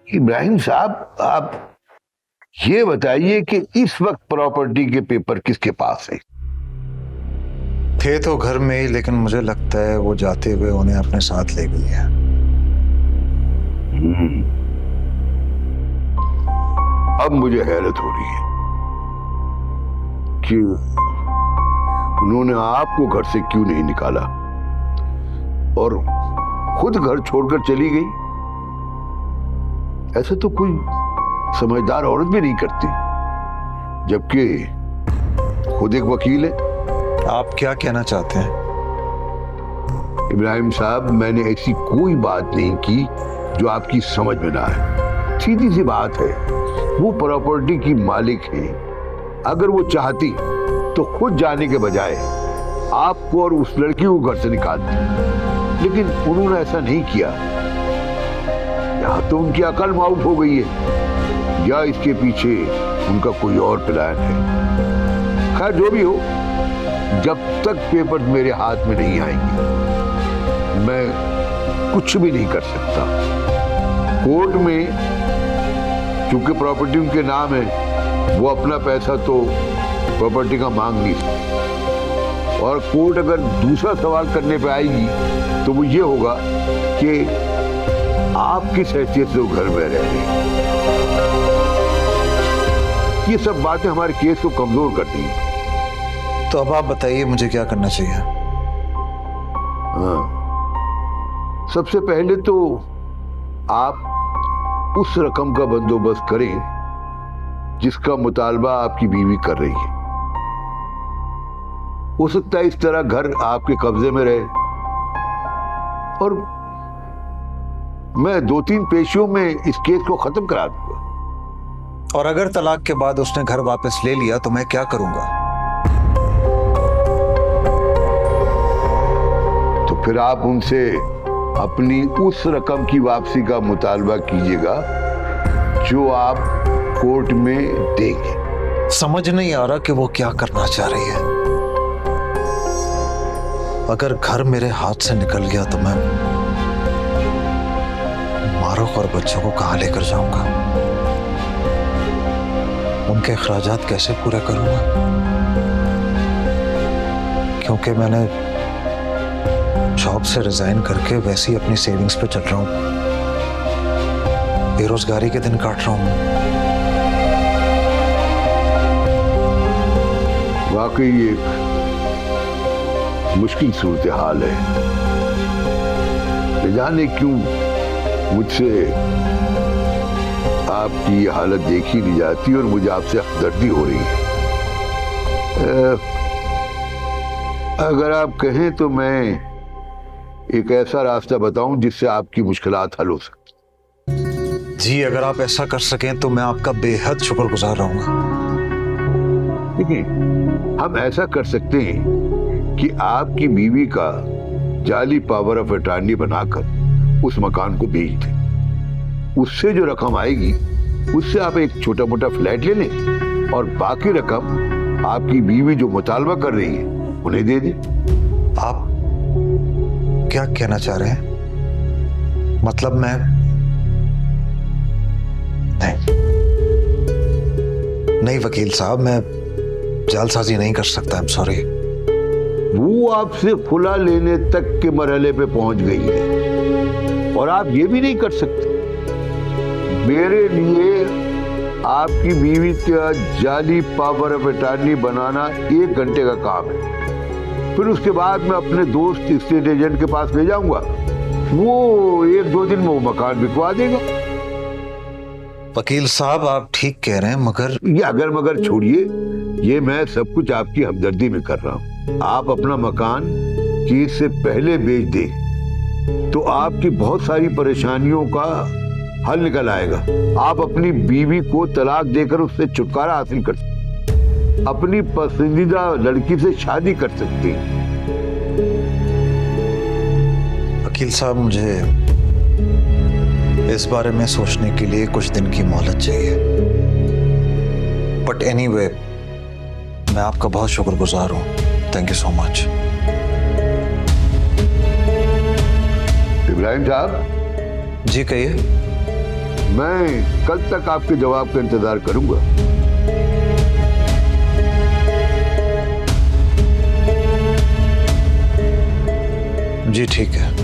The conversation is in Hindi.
इब्राहिम साहब, आप ये बताइए कि इस वक्त प्रॉपर्टी के पेपर किसके पास है? थे तो घर में ही, लेकिन मुझे लगता है वो जाते हुए उन्हें अपने साथ ले गई है। अब मुझे हैरत हो रही है कि उन्होंने आपको घर से क्यों नहीं निकाला और खुद घर छोड़कर चली गई। ऐसा तो कोई समझदार औरत भी नहीं करती, जबकि खुद एक वकील है। आप क्या कहना चाहते हैं? इब्राहिम साहब, मैंने ऐसी कोई बात नहीं की जो आपकी समझ में ना आए। सीधी सी बात है, वो प्रॉपर्टी की मालिक है। अगर वो चाहती तो खुद जाने के बजाय आपको और उस लड़की को घर से निकालती, लेकिन उन्होंने ऐसा नहीं किया। या तो उनकी अकल माउट हो गई है या इसके पीछे उनका कोई और प्लान है। खैर जो भी हो, जब तक पेपर मेरे हाथ में नहीं आएंगे मैं कुछ भी नहीं कर सकता। कोर्ट में चूंकि प्रॉपर्टी उनके नाम है, वो अपना पैसा तो प्रॉपर्टी का मांग नहीं सकते। और कोर्ट अगर दूसरा सवाल करने पे आएगी तो वो ये होगा कि आप किस हैसियत से वो घर में रह रहे हैं। ये सब बातें हमारे केस को कमजोर कर देंगी। तो अब आप बताइए मुझे क्या करना चाहिए? हाँ, सबसे पहले तो आप उस रकम का बंदोबस्त करें जिसका मुतालबा आपकी बीवी कर रही है। हो सकता है इस तरह घर आपके कब्जे में रहे और मैं 2-3 पेशियों में इस केस को खत्म करा दूंगा। और अगर तलाक के बाद उसने घर वापस ले लिया तो मैं क्या करूंगा? तो फिर आप उनसे अपनी उस रकम की वापसी का मुतालबा कीजिएगा जो आप कोर्ट में देंगे। समझ नहीं आ रहा कि वो क्या करना चाह रही है। अगर घर मेरे हाथ से निकल गया तो मैं मारूख और बच्चों को कहां लेकर जाऊंगा? उनके अखराजात कैसे पूरे करूंगा? क्योंकि मैंने जॉब से रिजाइन करके वैसे ही अपनी सेविंग्स पे चल रहा हूं। बेरोजगारी के दिन काट रहा हूं। वाकई ये मुश्किल सूरत हाल है। न जाने क्यों मुझसे आपकी ये हालत देखी नहीं जाती और मुझे आपसे हमदर्दी हो रही है। अगर आप कहें तो मैं एक ऐसा रास्ता बताऊं जिससे आपकी मुश्किलात हल हो सकती। जी, अगर आप ऐसा कर सकें तो मैं आपका बेहद शुक्रगुजार रहूंगा। देखिए, हम ऐसा कर सकते हैं कि आपकी बीवी का जाली पावर ऑफ अटॉर्नी बनाकर उस मकान को बेच दें। उससे जो रकम आएगी उससे आप एक छोटा मोटा फ्लैट ले लें और बाकी रकम आपकी बीवी जो मुतालबा कर रही है उन्हें दे दें। आप क्या कहना चाह रहे हैं? मतलब मैं नहीं वकील साहब, मैं जालसाजी नहीं कर सकता। I am sorry. वो आपसे खुला लेने तक के मरहले पे पहुंच गई है और आप ये भी नहीं कर सकते। मेरे लिए आपकी बीवी का जाली पावर ऑफ अटॉर्नी बनाना 1 घंटे का काम है। फिर उसके बाद मैं अपने दोस्त स्टेट एजेंट के पास ले जाऊंगा, वो 1-2 दिन में वो मकान बिकवा देगा। वकील साहब, आप ठीक कह रहे हैं, मगर ये अगर मगर छोड़िए, ये मैं सब कुछ आपकी हमदर्दी में कर रहा हूं। आप अपना मकान केस से पहले बेच दें तो आपकी बहुत सारी परेशानियों का हल निकल आएगा। आप अपनी बीवी को तलाक देकर उससे छुटकारा हासिल कर सकते, अपनी पसंदीदा लड़की से शादी कर सकते हैं। वकील साहब, मुझे इस बारे में सोचने के लिए कुछ दिन की मोहलत चाहिए। बट एनीवे, मैं आपका बहुत शुक्रगुजार हूं। Thank you so much. Ibrahim साहब, जी कहिए। मैं कल तक आपके जवाब का इंतजार करूंगा। जी ठीक है।